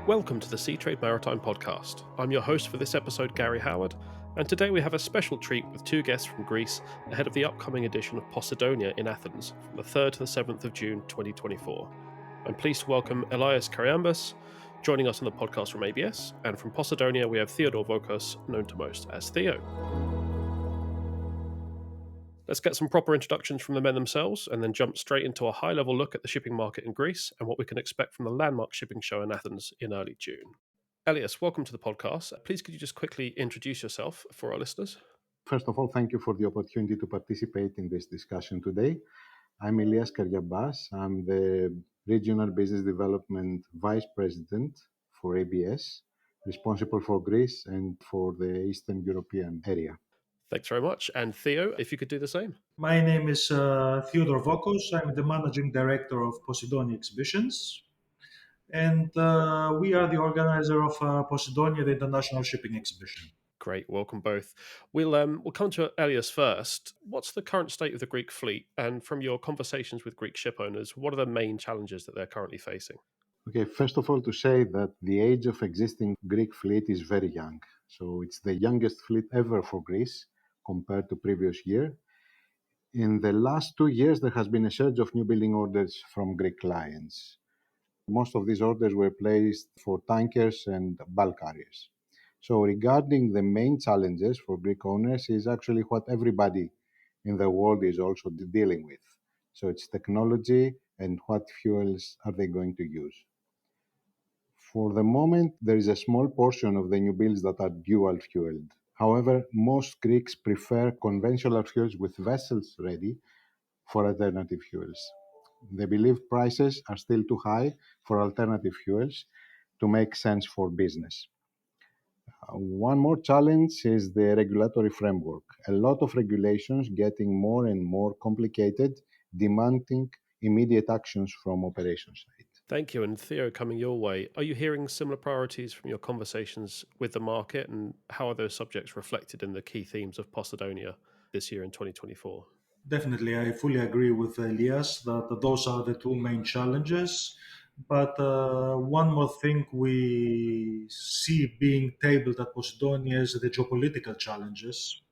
Welcome to the Seatrade Maritime podcast. I'm your host for this episode, Gary Howard, and today we have a special treat with two guests from Greece ahead of the upcoming edition of Posidonia in Athens from the 3rd to the 7th of June 2024. I'm pleased to welcome Elias Kariambas, joining us on the podcast from ABS, and from Posidonia we have Theodore Vokos, known to most as Theo. Let's get some proper introductions from the men themselves and then jump straight into a high-level look at the shipping market in Greece and what we can expect from the landmark shipping show in Athens in early June. Elias, welcome to the podcast. Please could you just quickly introduce yourself for our listeners? First of all, thank you for the opportunity to participate in this discussion today. I'm Elias Kariambas. I'm the Regional Business Development Vice President for ABS, responsible for Greece and for the Eastern European area. Thanks very much. And Theo, if you could do the same. My name is Theodore Vokos. I'm the Managing Director of Posidonia Exhibitions. And we are the organizer of Posidonia, the International Shipping Exhibition. Great, welcome both. We'll come to Elias first. What's the current state of the Greek fleet? And from your conversations with Greek ship owners, what are the main challenges that they're currently facing? Okay, first of all, to say that the age of existing Greek fleet is very young. So it's the youngest fleet ever for Greece compared to previous year. In the last 2 years, there has been a surge of new building orders from Greek clients. Most of these orders were placed for tankers and bulk carriers. So regarding the main challenges for Greek owners is actually what everybody in the world is also dealing with. So it's technology and what fuels are they going to use. For the moment, there is a small portion of the new builds that are dual fueled. However, most Greeks prefer conventional fuels with vessels ready for alternative fuels. They believe prices are still too high for alternative fuels to make sense for business. One more challenge is the regulatory framework. A lot of regulations getting more and more complicated, demanding immediate actions from operations side. Thank you. And Theo, coming your way, are you hearing similar priorities from your conversations with the market, and how are those subjects reflected in the key themes of Posidonia this year in 2024? Definitely, I fully agree with Elias that those are the two main challenges. But one more thing we see being tabled at Posidonia is the geopolitical challenges.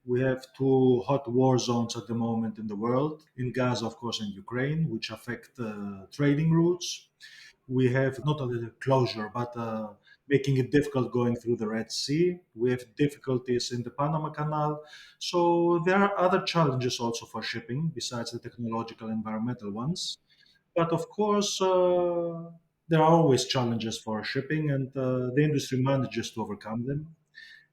We have two hot war zones at the moment in the world, in Gaza, of course, and Ukraine, which affect trading routes. We have not only the closure, but making it difficult going through the Red Sea. We have difficulties in the Panama Canal. So there are other challenges also for shipping, besides the technological, environmental ones. But of course, there are always challenges for shipping, and the industry manages to overcome them.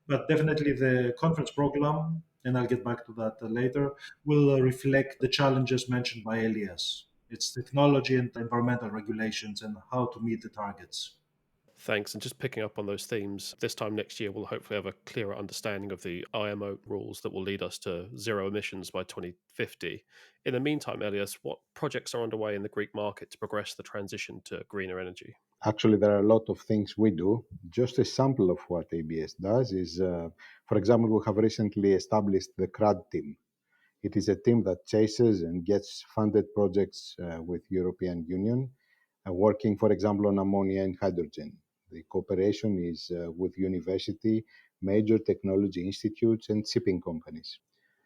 But definitely the conference program, and I'll get back to that later, will reflect the challenges mentioned by Elias. It's technology and environmental regulations and how to meet the targets. Thanks. And just picking up on those themes, this time next year, we'll hopefully have a clearer understanding of the IMO rules that will lead us to zero emissions by 2050. In the meantime, Elias, what projects are underway in the Greek market to progress the transition to greener energy? Actually, there are a lot of things we do. Just a sample of what ABS does is, for example, we have recently established the CRAD team. It is a team that chases and gets funded projects with European Union, working, for example, on ammonia and hydrogen. The cooperation is with university, major technology institutes, and shipping companies.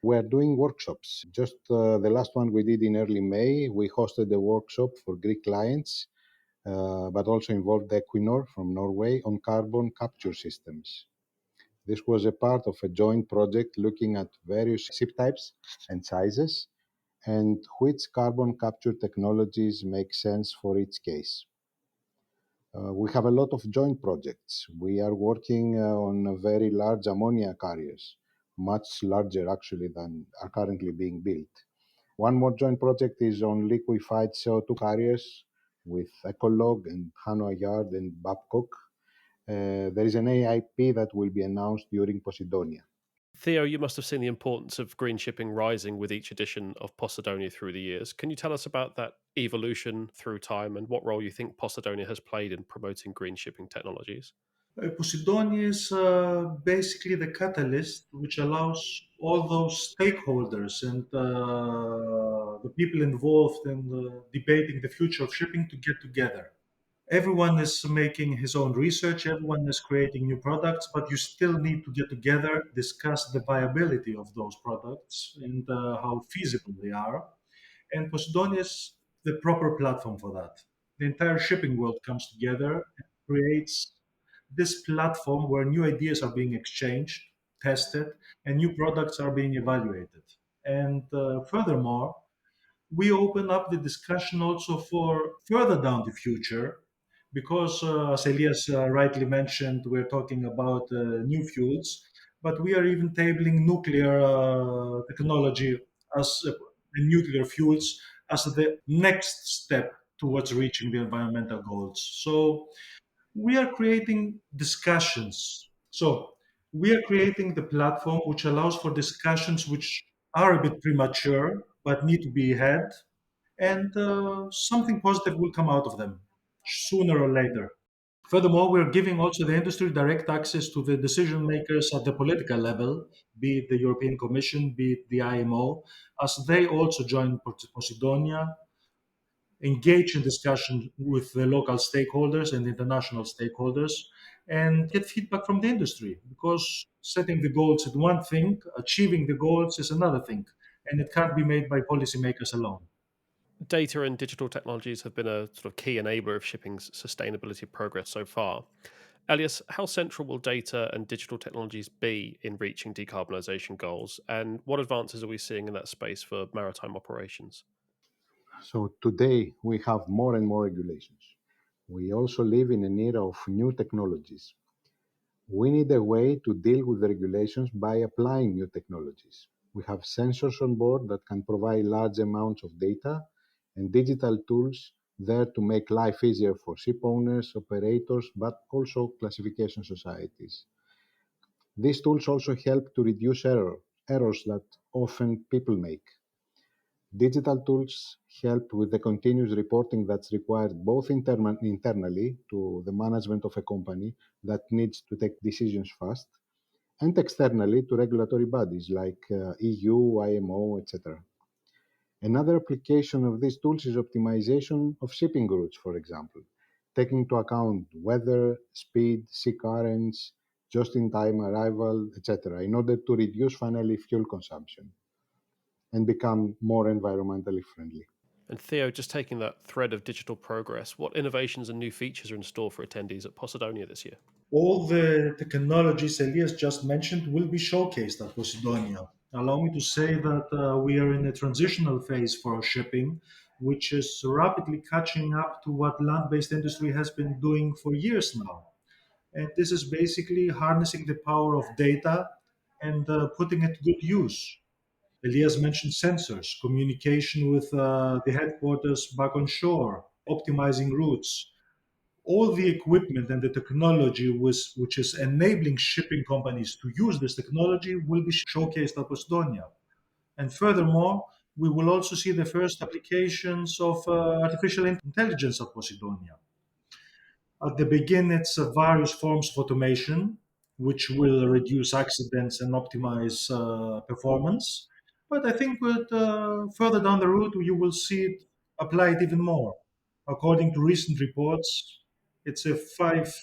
We are doing workshops. Just the last one we did in early May, we hosted a workshop for Greek clients, but also involved Equinor from Norway on carbon capture systems. This was a part of a joint project looking at various ship types and sizes and which carbon capture technologies make sense for each case. We have a lot of joint projects. We are working on very large ammonia carriers, much larger actually than are currently being built. One more joint project is on liquefied CO2 carriers with Ecolog and Hanwha Yard and Babcock. There is an AIP that will be announced during Posidonia. Theo, you must have seen the importance of green shipping rising with each edition of Posidonia through the years. Can you tell us about that evolution through time and what role you think Posidonia has played in promoting green shipping technologies? Posidonia is basically the catalyst which allows all those stakeholders and the people involved in debating the future of shipping to get together. Everyone is making his own research, everyone is creating new products, but you still need to get together, discuss the viability of those products and how feasible they are. And Posidonia is the proper platform for that. The entire shipping world comes together and creates this platform where new ideas are being exchanged, tested, and new products are being evaluated. And furthermore, we open up the discussion also for further down the future because, as Elias rightly mentioned, we're talking about new fuels, but we are even tabling nuclear technology as nuclear fuels as the next step towards reaching the environmental goals. So we are creating discussions. So we are creating the platform which allows for discussions which are a bit premature but need to be had, and something positive will come out of them sooner or later. Furthermore, we're giving also the industry direct access to the decision makers at the political level, be it the European Commission, be it the IMO, as they also join Posidonia, engage in discussion with the local stakeholders and international stakeholders, and get feedback from the industry. Because setting the goals is one thing, achieving the goals is another thing, and it can't be made by policymakers alone. Data and digital technologies have been a sort of key enabler of shipping's sustainability progress so far. Elias, how central will data and digital technologies be in reaching decarbonisation goals, and what advances are we seeing in that space for maritime operations? So today we have more and more regulations. We also live in an era of new technologies. We need a way to deal with the regulations by applying new technologies. We have sensors on board that can provide large amounts of data and digital tools there to make life easier for ship owners, operators, but also classification societies. These tools also help to reduce errors that often people make. Digital tools help with the continuous reporting that's required both internally to the management of a company that needs to take decisions fast, and externally to regulatory bodies like EU, IMO, etc. Another application of these tools is optimization of shipping routes, for example, taking into account weather, speed, sea currents, just-in-time arrival, etc., in order to reduce finally fuel consumption and become more environmentally friendly. And Theo, just taking that thread of digital progress, what innovations and new features are in store for attendees at Posidonia this year? All the technologies Elias just mentioned will be showcased at Posidonia. Allow me to say that we are in a transitional phase for shipping, which is rapidly catching up to what land based industry has been doing for years now. And this is basically harnessing the power of data and putting it to good use. Elias mentioned sensors, communication with the headquarters back on shore, optimizing routes. All the equipment and the technology which is enabling shipping companies to use this technology will be showcased at Posidonia. And furthermore, we will also see the first applications of artificial intelligence at Posidonia. At the beginning, it's various forms of automation, which will reduce accidents and optimize performance. But I think that further down the road, you will see it applied even more. According to recent reports, it's a 5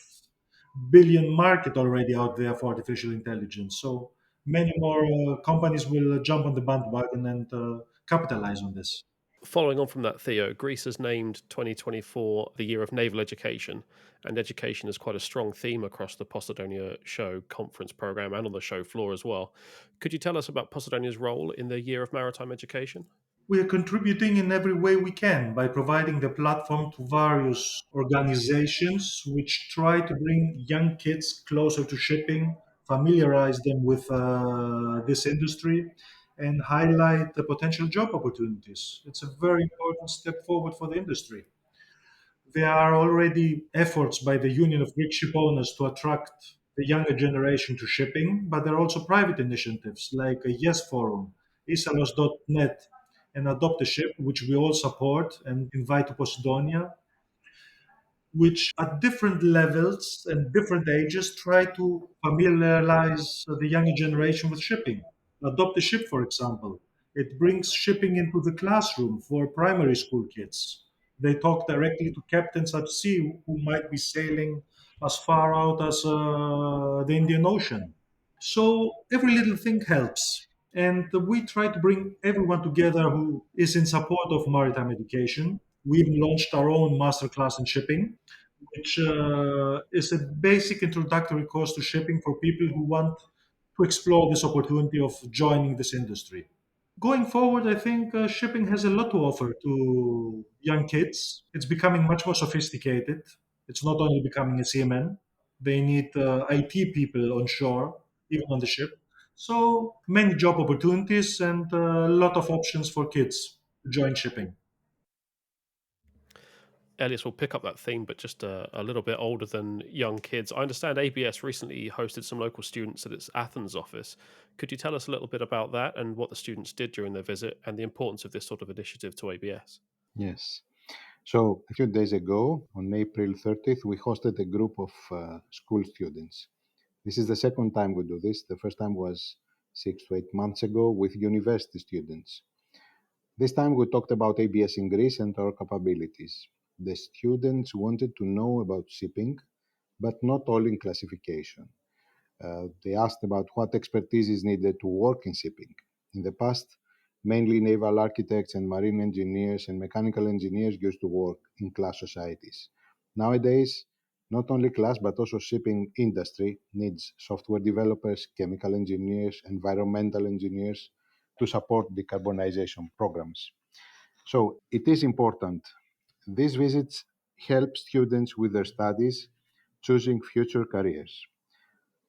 billion market already out there for artificial intelligence. So many more companies will jump on the bandwagon and capitalize on this. Following on from that, Theo, Greece has named 2024 the year of naval education, and education is quite a strong theme across the Posidonia Show conference program and on the show floor as well. Could you tell us about Posidonia's role in the year of maritime education? We are contributing in every way we can by providing the platform to various organizations which try to bring young kids closer to shipping, familiarize them with this industry, and highlight the potential job opportunities. It's a very important step forward for the industry. There are already efforts by the Union of Greek Shipowners to attract the younger generation to shipping, but there are also private initiatives like a Yes Forum, Isalos.net, and Adopt a Ship, which we all support and invite to Posidonia, which at different levels and different ages try to familiarize the younger generation with shipping. Adopt a Ship, for example, it brings shipping into the classroom for primary school kids. They talk directly to captains at sea who might be sailing as far out as the Indian Ocean. So every little thing helps. And we try to bring everyone together who is in support of maritime education. We even launched our own masterclass in shipping, which is a basic introductory course to shipping for people who want to explore this opportunity of joining this industry. Going forward, I think shipping has a lot to offer to young kids. It's becoming much more sophisticated. It's not only becoming a seaman, they need IT people on shore, even on the ship. So many job opportunities and a lot of options for kids to join shipping. Elias will pick up that theme, but just a little bit older than young kids. I understand ABS recently hosted some local students at its Athens office. Could you tell us a little bit about that and what the students did during their visit and the importance of this sort of initiative to ABS? Yes. So a few days ago, on April 30th, we hosted a group of school students. This is the second time we do this. The first time was 6 to 8 months ago with university students. This time we talked about ABS in Greece and our capabilities. The students wanted to know about shipping, but not all in classification. They asked about what expertise is needed to work in shipping. In the past, mainly naval architects and marine engineers and mechanical engineers used to work in class societies. Nowadays, not only class but also shipping industry needs software developers, chemical engineers, environmental engineers to support decarbonization programs. So it is important. These visits help students with their studies, choosing future careers.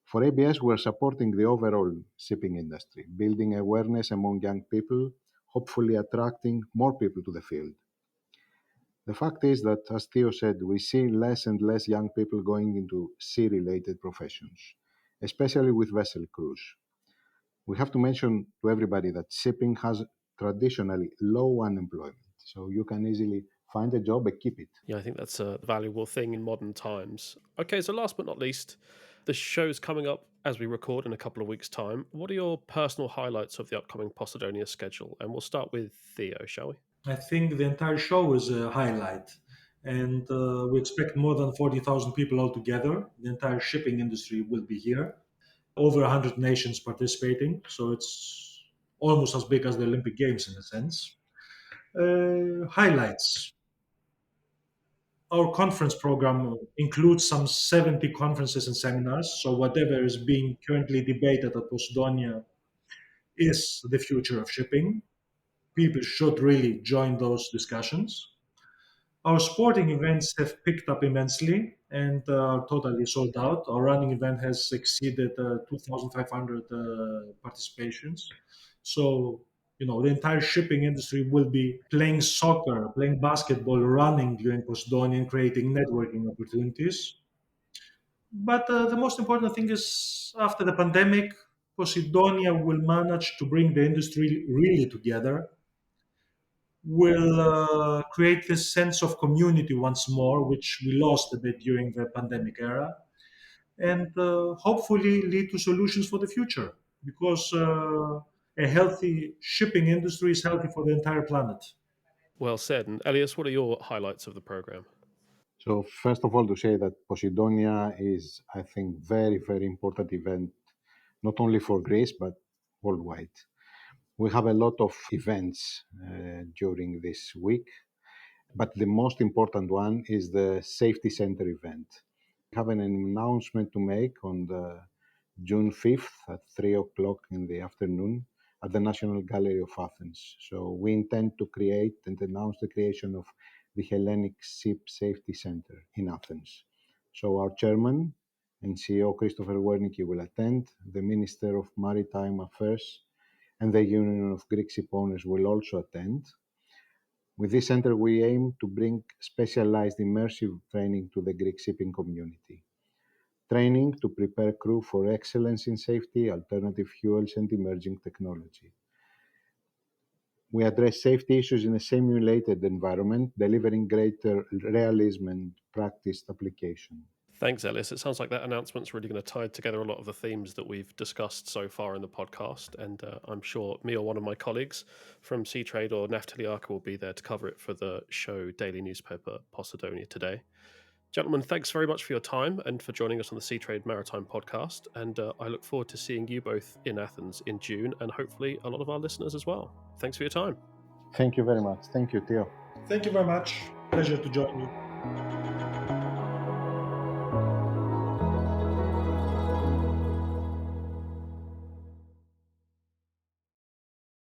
For ABS, we're supporting the overall shipping industry, building awareness among young people, hopefully attracting more people to the field. The fact is that, as Theo said, we see less and less young people going into sea related professions, especially with vessel crews. We have to mention to everybody that shipping has traditionally low unemployment, so you can easily find a job and keep it. Yeah, I think that's a valuable thing in modern times. Okay, so last but not least, the show's coming up as we record in a couple of weeks' time. What are your personal highlights of the upcoming Posidonia schedule? And we'll start with Theo, shall we? I think the entire show is a highlight. And we expect more than 40,000 people altogether. The entire shipping industry will be here. Over 100 nations participating. So it's almost as big as the Olympic Games in a sense. Highlights. Our conference program includes some 70 conferences and seminars. So whatever is being currently debated at Posidonia is the future of shipping. People should really join those discussions. Our sporting events have picked up immensely and are totally sold out. Our running event has exceeded 2,500 participations. So, the entire shipping industry will be playing soccer, playing basketball, running during Posidonia and creating networking opportunities. But the most important thing is after the pandemic, Posidonia will manage to bring the industry really together, will create this sense of community once more, which we lost a bit during the pandemic era, and hopefully lead to solutions for the future. Because a healthy shipping industry is healthy for the entire planet. Well said. And Elias, what are your highlights of the program? So first of all, to say that Posidonia is, I think, very, very important event, not only for Greece but worldwide. We have a lot of events during this week, but the most important one is the Safety Center event. We have an announcement to make on the June 5th at 3 o'clock in the afternoon at the National Gallery of Athens. So we intend to create and announce the creation of the Hellenic Ship Safety Center in Athens. So our chairman and CEO Christopher Wernicke will attend. The Minister of Maritime Affairs and the Union of Greek Shipowners will also attend. With this center, we aim to bring specialized immersive training to the Greek shipping community. Training to prepare crew for excellence in safety, alternative fuels, and emerging technology. We address safety issues in a simulated environment, delivering greater realism and practiced application. Thanks, Elias. It sounds like that announcement's really going to tie together a lot of the themes that we've discussed so far in the podcast. And I'm sure me or one of my colleagues from Seatrade or Naftaliaka will be there to cover it for the show daily newspaper Posidonia today. Gentlemen, thanks very much for your time and for joining us on the Seatrade Maritime podcast. And I look forward to seeing you both in Athens in June and hopefully a lot of our listeners as well. Thanks for your time. Thank you very much. Thank you, Theo. Thank you very much. Pleasure to join you.